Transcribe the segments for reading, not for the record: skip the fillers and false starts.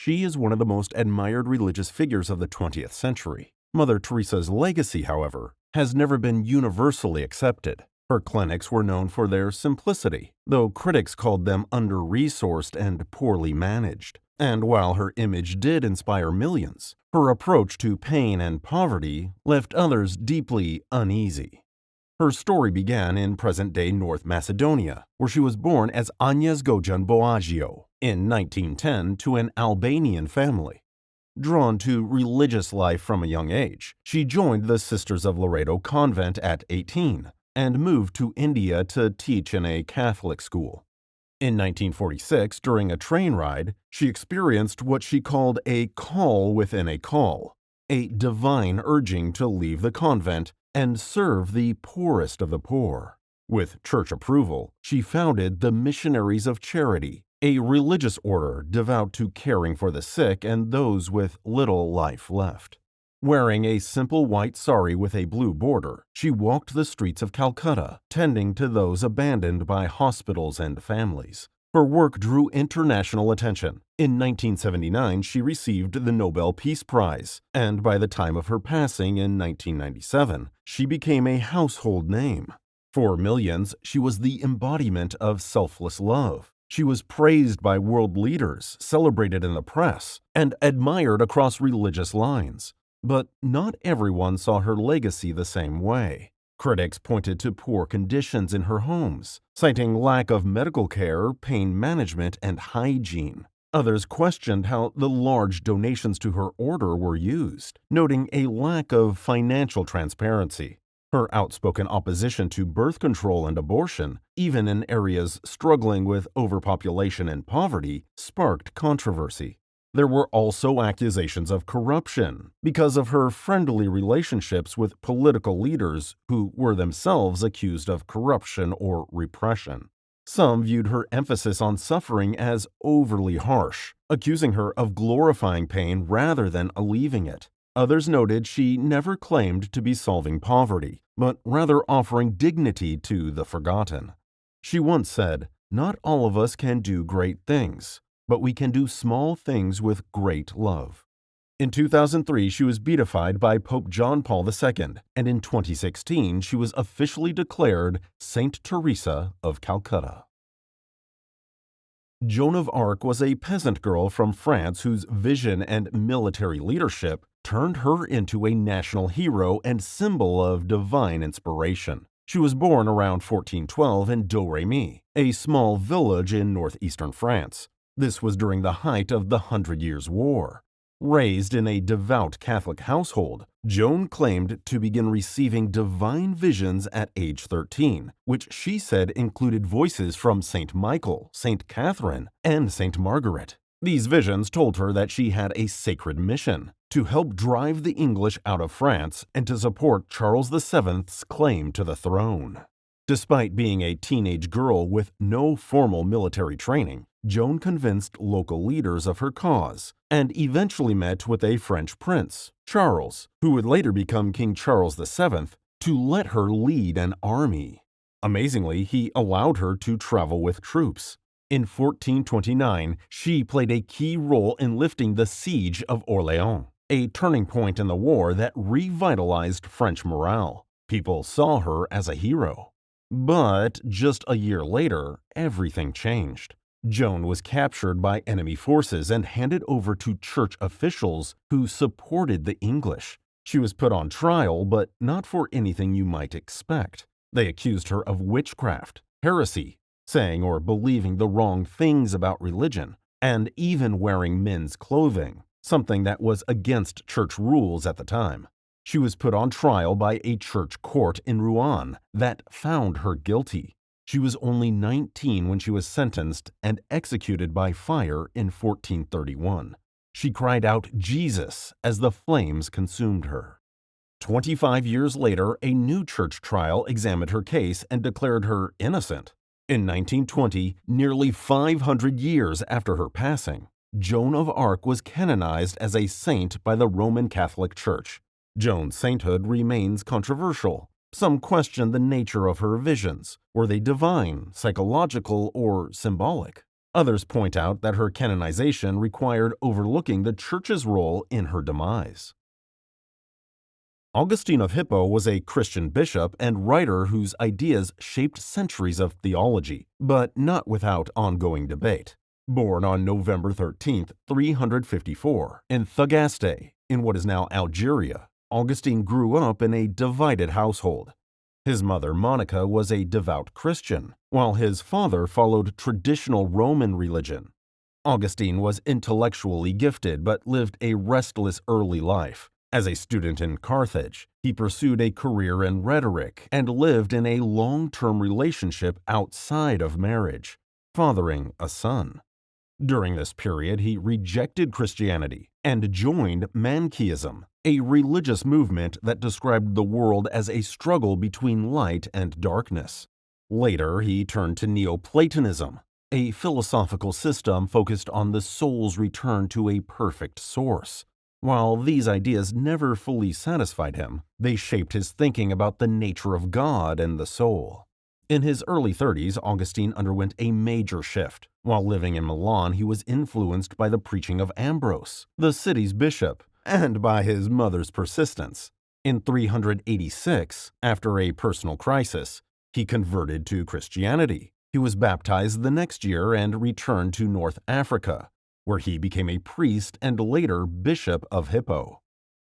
she is one of the most admired religious figures of the 20th century. Mother Teresa's legacy, however, has never been universally accepted. Her clinics were known for their simplicity, though critics called them under-resourced and poorly managed. And while her image did inspire millions, her approach to pain and poverty left others deeply uneasy. Her story began in present-day North Macedonia, where she was born as Agnes Gojan Boagio in 1910 to an Albanian family. Drawn to religious life from a young age, she joined the Sisters of Loreto convent at 18 and moved to India to teach in a Catholic school. In 1946, during a train ride, she experienced what she called a call within a call, a divine urging to leave the convent and serve the poorest of the poor. With church approval, she founded the Missionaries of Charity, a religious order devout to caring for the sick and those with little life left. Wearing a simple white sari with a blue border, she walked the streets of Calcutta, tending to those abandoned by hospitals and families. Her work drew international attention. In 1979, she received the Nobel Peace Prize, and by the time of her passing in 1997, she became a household name. For millions, she was the embodiment of selfless love. She was praised by world leaders, celebrated in the press, and admired across religious lines. But not everyone saw her legacy the same way. Critics pointed to poor conditions in her homes, citing lack of medical care, pain management, and hygiene. Others questioned how the large donations to her order were used, noting a lack of financial transparency. Her outspoken opposition to birth control and abortion, even in areas struggling with overpopulation and poverty, sparked controversy. There were also accusations of corruption because of her friendly relationships with political leaders who were themselves accused of corruption or repression. Some viewed her emphasis on suffering as overly harsh, accusing her of glorifying pain rather than alleviating it. Others noted she never claimed to be solving poverty, but rather offering dignity to the forgotten. She once said, "Not all of us can do great things, but we can do small things with great love." In 2003, she was beatified by Pope John Paul II, and in 2016, she was officially declared Saint Teresa of Calcutta. Joan of Arc was a peasant girl from France whose vision and military leadership turned her into a national hero and symbol of divine inspiration. She was born around 1412 in Domremy, a small village in northeastern France. This was during the height of the 100 Years' War. Raised in a devout Catholic household, Joan claimed to begin receiving divine visions at age 13, which she said included voices from Saint Michael, Saint Catherine, and Saint Margaret. These visions told her that she had a sacred mission to help drive the English out of France and to support Charles VII's claim to the throne. Despite being a teenage girl with no formal military training, Joan convinced local leaders of her cause and eventually met with a French prince, Charles, who would later become King Charles VII, to let her lead an army. Amazingly, he allowed her to travel with troops. In 1429, she played a key role in lifting the siege of Orléans, a turning point in the war that revitalized French morale. People saw her as a hero. But just a year later, everything changed. Joan was captured by enemy forces and handed over to church officials who supported the English. She was put on trial, but not for anything you might expect. They accused her of witchcraft, heresy, saying or believing the wrong things about religion, and even wearing men's clothing, something that was against church rules at the time. She was put on trial by a church court in Rouen that found her guilty. She was only 19 when she was sentenced and executed by fire in 1431. She cried out "Jesus" as the flames consumed her. 25 years later, a new church trial examined her case and declared her innocent. In 1920, nearly 500 years after her passing, Joan of Arc was canonized as a saint by the Roman Catholic Church. Joan's sainthood remains controversial. Some question the nature of her visions. Were they divine, psychological, or symbolic? Others point out that her canonization required overlooking the Church's role in her demise. Augustine of Hippo was a Christian bishop and writer whose ideas shaped centuries of theology, but not without ongoing debate. Born on November 13, 354, in Thagaste, in what is now Algeria, Augustine grew up in a divided household. His mother, Monica, was a devout Christian, while his father followed traditional Roman religion. Augustine was intellectually gifted but lived a restless early life. As a student in Carthage, he pursued a career in rhetoric and lived in a long-term relationship outside of marriage, fathering a son. During this period, he rejected Christianity and joined Manichaeism, a religious movement that described the world as a struggle between light and darkness. Later, he turned to Neoplatonism, a philosophical system focused on the soul's return to a perfect source. While these ideas never fully satisfied him, they shaped his thinking about the nature of God and the soul. In his early 30s, Augustine underwent a major shift. While living in Milan, he was influenced by the preaching of Ambrose, the city's bishop, and by his mother's persistence. In 386, after a personal crisis, he converted to Christianity. He was baptized the next year and returned to North Africa, where he became a priest and later bishop of Hippo.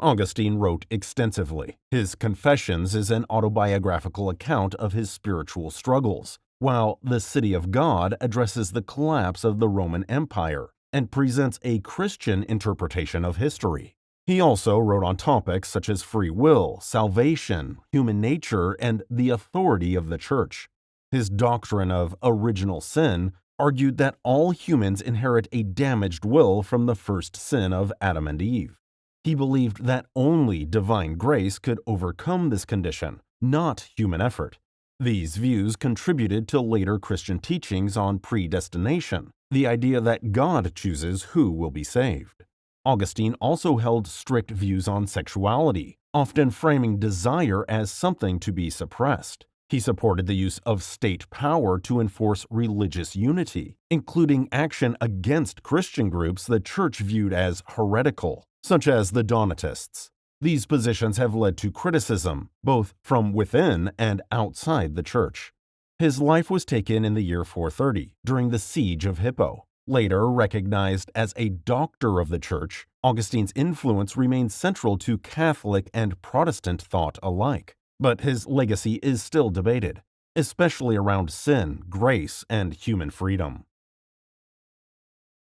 Augustine wrote extensively. His Confessions is an autobiographical account of his spiritual struggles, while The City of God addresses the collapse of the Roman Empire and presents a Christian interpretation of history. He also wrote on topics such as free will, salvation, human nature, and the authority of the Church. His doctrine of original sin argued that all humans inherit a damaged will from the first sin of Adam and Eve. He believed that only divine grace could overcome this condition, not human effort. These views contributed to later Christian teachings on predestination, the idea that God chooses who will be saved. Augustine also held strict views on sexuality, often framing desire as something to be suppressed. He supported the use of state power to enforce religious unity, including action against Christian groups the Church viewed as heretical, such as the Donatists. These positions have led to criticism, both from within and outside the Church. His life was taken in the year 430, during the Siege of Hippo. Later recognized as a doctor of the Church, Augustine's influence remained central to Catholic and Protestant thought alike. But his legacy is still debated, especially around sin, grace, and human freedom.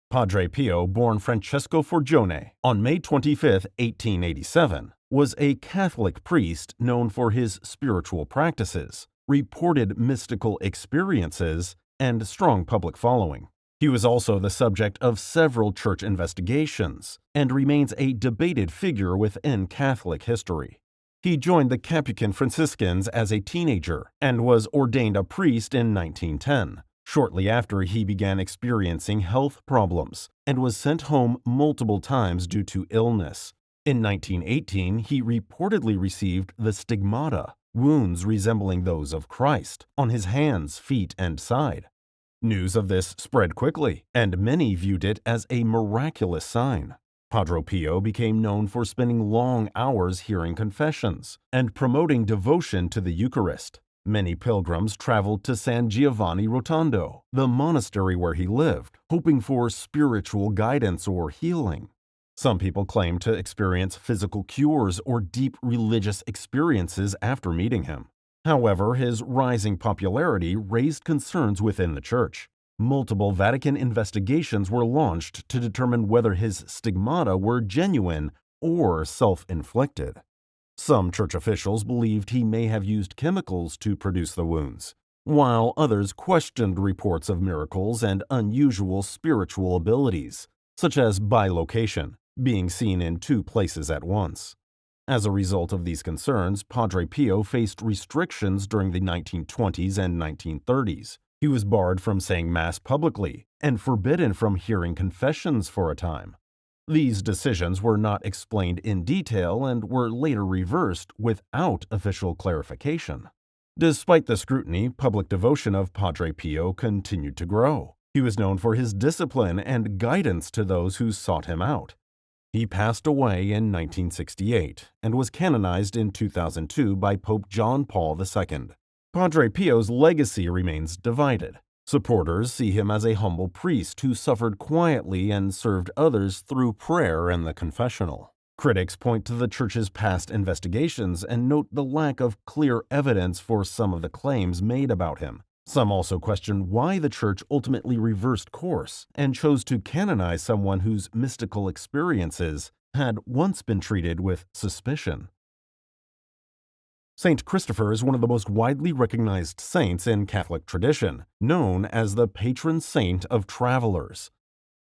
Padre Pio, born Francesco Forgione on May 25, 1887, was a Catholic priest known for his spiritual practices, reported mystical experiences, and strong public following. He was also the subject of several church investigations and remains a debated figure within Catholic history. He joined the Capuchin Franciscans as a teenager and was ordained a priest in 1910, shortly after he began experiencing health problems and was sent home multiple times due to illness. In 1918, he reportedly received the stigmata, wounds resembling those of Christ, on his hands, feet, and side. News of this spread quickly, and many viewed it as a miraculous sign. Padre Pio became known for spending long hours hearing confessions and promoting devotion to the Eucharist. Many pilgrims traveled to San Giovanni Rotondo, the monastery where he lived, hoping for spiritual guidance or healing. Some people claim to experience physical cures or deep religious experiences after meeting him. However, his rising popularity raised concerns within the Church. Multiple Vatican investigations were launched to determine whether his stigmata were genuine or self-inflicted. Some church officials believed he may have used chemicals to produce the wounds, while others questioned reports of miracles and unusual spiritual abilities, such as bilocation, being seen in two places at once. As a result of these concerns, Padre Pio faced restrictions during the 1920s and 1930s. He was barred from saying Mass publicly and forbidden from hearing confessions for a time. These decisions were not explained in detail and were later reversed without official clarification. Despite the scrutiny, public devotion of Padre Pio continued to grow. He was known for his discipline and guidance to those who sought him out. He passed away in 1968 and was canonized in 2002 by Pope John Paul II. Padre Pio's legacy remains divided. Supporters see him as a humble priest who suffered quietly and served others through prayer and the confessional. Critics point to the Church's past investigations and note the lack of clear evidence for some of the claims made about him. Some also question why the Church ultimately reversed course and chose to canonize someone whose mystical experiences had once been treated with suspicion. Saint Christopher is one of the most widely recognized saints in Catholic tradition, known as the patron saint of travelers.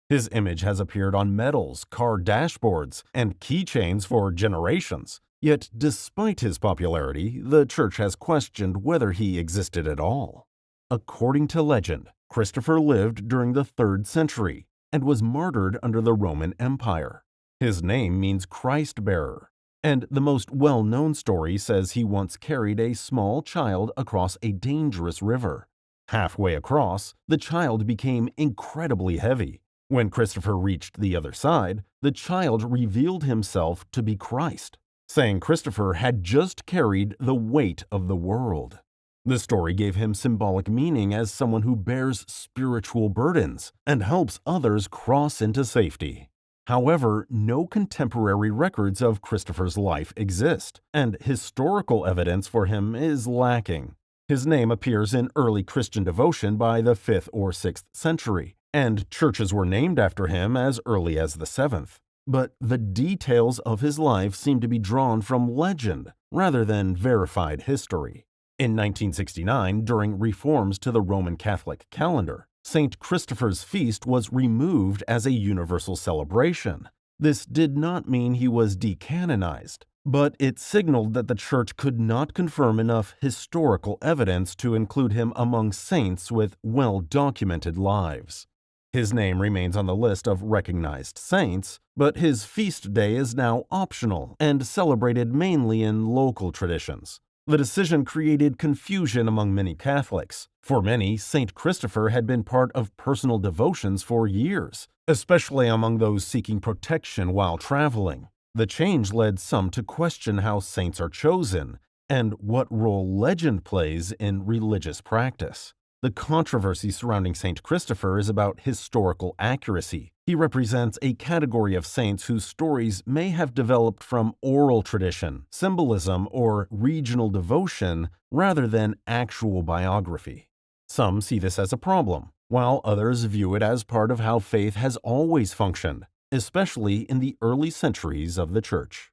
His image has appeared on medals, car dashboards, and keychains for generations. Yet, despite his popularity, the Church has questioned whether he existed at all. According to legend, Christopher lived during the 3rd century and was martyred under the Roman Empire. His name means Christ-bearer, and the most well-known story says he once carried a small child across a dangerous river. Halfway across, the child became incredibly heavy. When Christopher reached the other side, the child revealed himself to be Christ, saying Christopher had just carried the weight of the world. The story gave him symbolic meaning as someone who bears spiritual burdens and helps others cross into safety. However, no contemporary records of Christopher's life exist, and historical evidence for him is lacking. His name appears in early Christian devotion by the 5th or 6th century, and churches were named after him as early as the 7th. But the details of his life seem to be drawn from legend rather than verified history. In 1969, during reforms to the Roman Catholic calendar, St. Christopher's feast was removed as a universal celebration. This did not mean he was decanonized, but it signaled that the Church could not confirm enough historical evidence to include him among saints with well-documented lives. His name remains on the list of recognized saints, but his feast day is now optional and celebrated mainly in local traditions. The decision created confusion among many Catholics. For many, St. Christopher had been part of personal devotions for years, especially among those seeking protection while traveling. The change led some to question how saints are chosen and what role legend plays in religious practice. The controversy surrounding St. Christopher is about historical accuracy. He represents a category of saints whose stories may have developed from oral tradition, symbolism, or regional devotion rather than actual biography. Some see this as a problem, while others view it as part of how faith has always functioned, especially in the early centuries of the Church.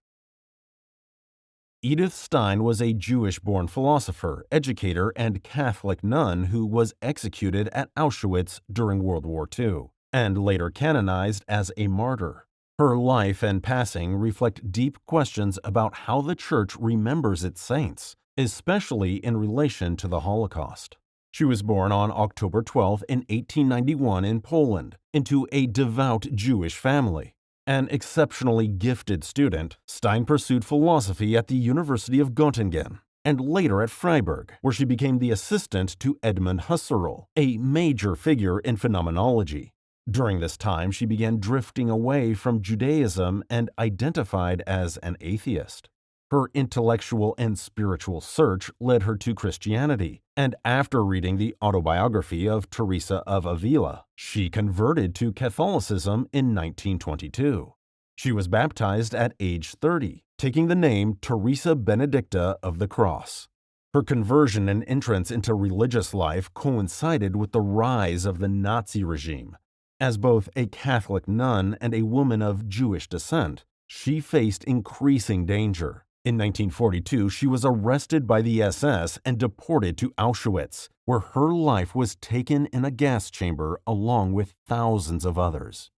Edith Stein was a Jewish-born philosopher, educator, and Catholic nun who was executed at Auschwitz during World War II, and later canonized as a martyr. Her life and passing reflect deep questions about how the Church remembers its saints, especially in relation to the Holocaust. She was born on October 12 in 1891 in Poland, into a devout Jewish family. An exceptionally gifted student, Stein pursued philosophy at the University of Göttingen and later at Freiburg, where she became the assistant to Edmund Husserl, a major figure in phenomenology. During this time, she began drifting away from Judaism and identified as an atheist. Her intellectual and spiritual search led her to Christianity, and after reading the autobiography of Teresa of Avila, she converted to Catholicism in 1922. She was baptized at age 30, taking the name Teresa Benedicta of the Cross. Her conversion and entrance into religious life coincided with the rise of the Nazi regime. As both a Catholic nun and a woman of Jewish descent, she faced increasing danger. In 1942, she was arrested by the SS and deported to Auschwitz, where her life was taken in a gas chamber along with thousands of others.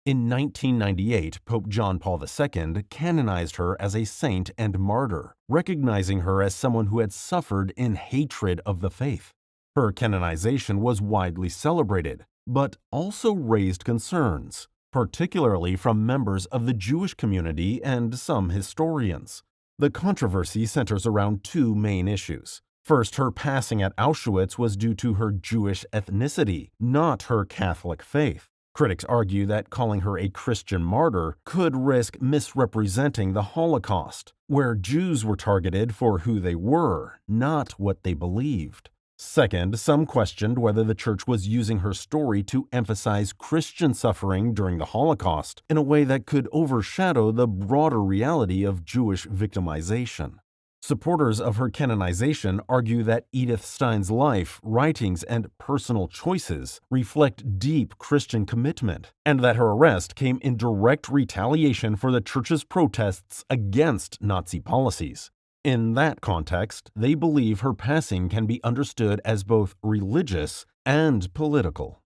In 1998, Pope John Paul II canonized her as a saint and martyr, recognizing her as someone who had suffered in hatred of the faith. Her canonization was widely celebrated, but also raised concerns, particularly from members of the Jewish community and some historians. The controversy centers around two main issues. First, her passing at Auschwitz was due to her Jewish ethnicity, not her Catholic faith. Critics argue that calling her a Christian martyr could risk misrepresenting the Holocaust, where Jews were targeted for who they were, not what they believed. Second, some questioned whether the Church was using her story to emphasize Christian suffering during the Holocaust in a way that could overshadow the broader reality of Jewish victimization. Supporters of her canonization argue that Edith Stein's life, writings, and personal choices reflect deep Christian commitment, and that her arrest came in direct retaliation for the Church's protests against Nazi policies. In that context, they believe her passing can be understood as both religious and political.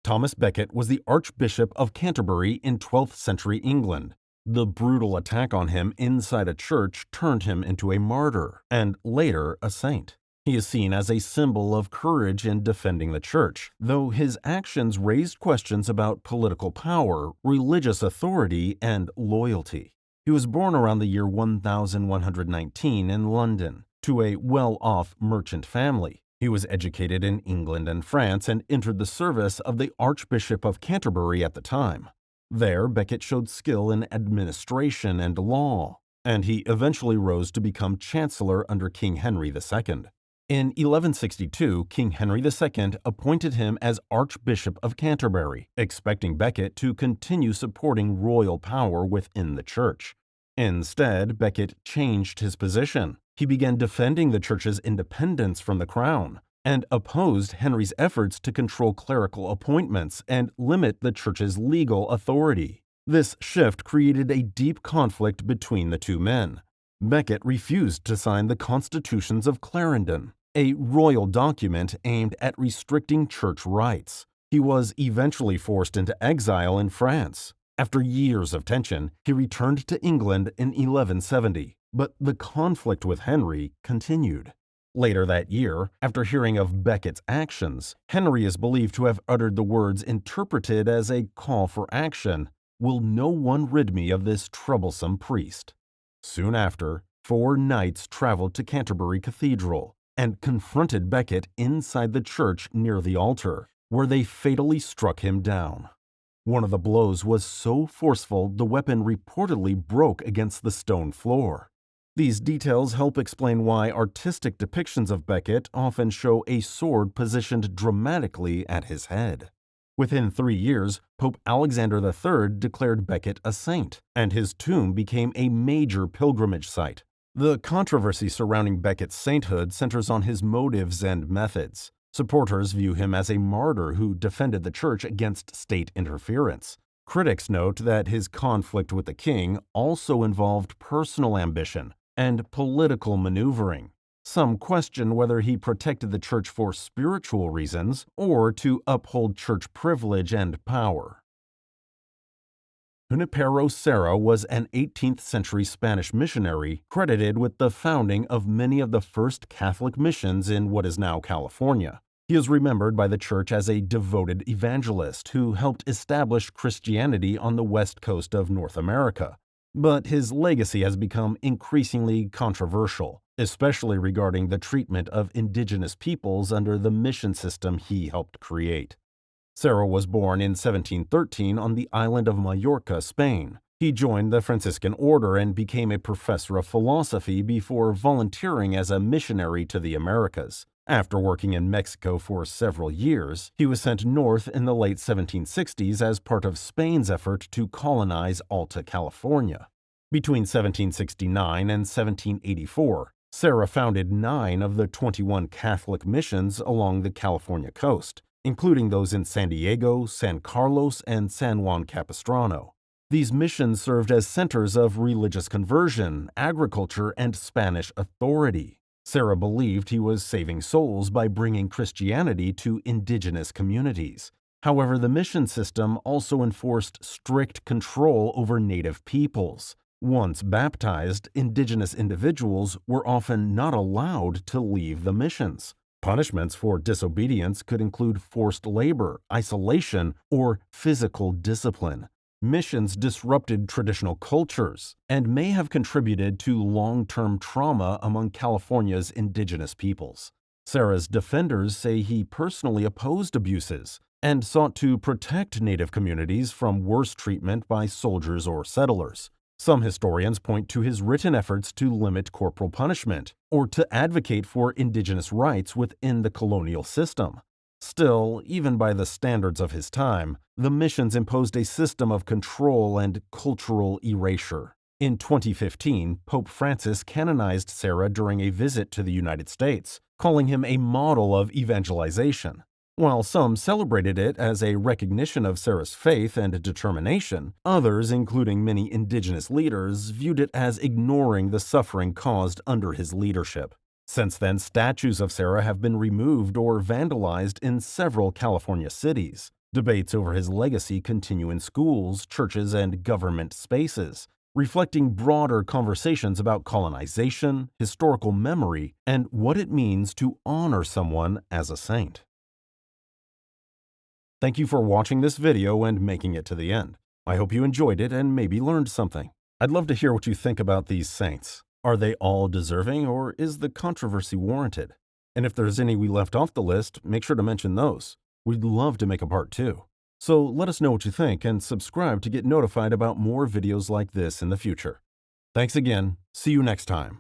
Thomas Becket was the Archbishop of Canterbury in 12th century England. The brutal attack on him inside a church turned him into a martyr, and later a saint. He is seen as a symbol of courage in defending the church, though his actions raised questions about political power, religious authority, and loyalty. He was born around the year 1119 in London, to a well-off merchant family. He was educated in England and France and entered the service of the Archbishop of Canterbury at the time. There, Becket showed skill in administration and law, and he eventually rose to become Chancellor under King Henry II. In 1162, King Henry II appointed him as Archbishop of Canterbury, expecting Becket to continue supporting royal power within the Church. Instead, Becket changed his position. He began defending the Church's independence from the Crown, and opposed Henry's efforts to control clerical appointments and limit the Church's legal authority. This shift created a deep conflict between the two men. Becket refused to sign the Constitutions of Clarendon, a royal document aimed at restricting church rights. He was eventually forced into exile in France. After years of tension, he returned to England in 1170, but the conflict with Henry continued. Later that year, after hearing of Becket's actions, Henry is believed to have uttered the words interpreted as a call for action, "Will no one rid me of this troublesome priest?" Soon after, 4 knights traveled to Canterbury Cathedral and confronted Becket inside the church near the altar, where they fatally struck him down. One of the blows was so forceful the weapon reportedly broke against the stone floor. These details help explain why artistic depictions of Becket often show a sword positioned dramatically at his head. Within 3 years, Pope Alexander III declared Becket a saint, and his tomb became a major pilgrimage site. The controversy surrounding Becket's sainthood centers on his motives and methods. Supporters view him as a martyr who defended the Church against state interference. Critics note that his conflict with the king also involved personal ambition and political maneuvering. Some question whether he protected the Church for spiritual reasons or to uphold church privilege and power. Junípero Serra was an 18th century Spanish missionary credited with the founding of many of the first Catholic missions in what is now California. He is remembered by the Church as a devoted evangelist who helped establish Christianity on the west coast of North America. But his legacy has become increasingly controversial, especially regarding the treatment of indigenous peoples under the mission system he helped create. Serra was born in 1713 on the island of Majorca, Spain. He joined the Franciscan order and became a professor of philosophy before volunteering as a missionary to the Americas. After working in Mexico for several years, he was sent north in the late 1760s as part of Spain's effort to colonize Alta California. Between 1769 and 1784, Serra founded 9 of the 21 Catholic missions along the California coast, including those in San Diego, San Carlos, and San Juan Capistrano. These missions served as centers of religious conversion, agriculture, and Spanish authority. Serra believed he was saving souls by bringing Christianity to indigenous communities. However, the mission system also enforced strict control over native peoples. Once baptized, indigenous individuals were often not allowed to leave the missions. Punishments for disobedience could include forced labor, isolation, or physical discipline. Missions disrupted traditional cultures and may have contributed to long-term trauma among California's indigenous peoples. Serra's defenders say he personally opposed abuses and sought to protect Native communities from worse treatment by soldiers or settlers. Some historians point to his written efforts to limit corporal punishment or to advocate for indigenous rights within the colonial system. Still, even by the standards of his time, the missions imposed a system of control and cultural erasure. In 2015, Pope Francis canonized Serra during a visit to the United States, calling him a model of evangelization. While some celebrated it as a recognition of Serra's faith and determination, others, including many indigenous leaders, viewed it as ignoring the suffering caused under his leadership. Since then, statues of Serra have been removed or vandalized in several California cities. Debates over his legacy continue in schools, churches, and government spaces, reflecting broader conversations about colonization, historical memory, and what it means to honor someone as a saint. Thank you for watching this video and making it to the end. I hope you enjoyed it and maybe learned something. I'd love to hear what you think about these saints. Are they all deserving, or is the controversy warranted? And if there's any we left off the list, make sure to mention those. We'd love to make a part 2. So let us know what you think and subscribe to get notified about more videos like this in the future. Thanks again. See you next time.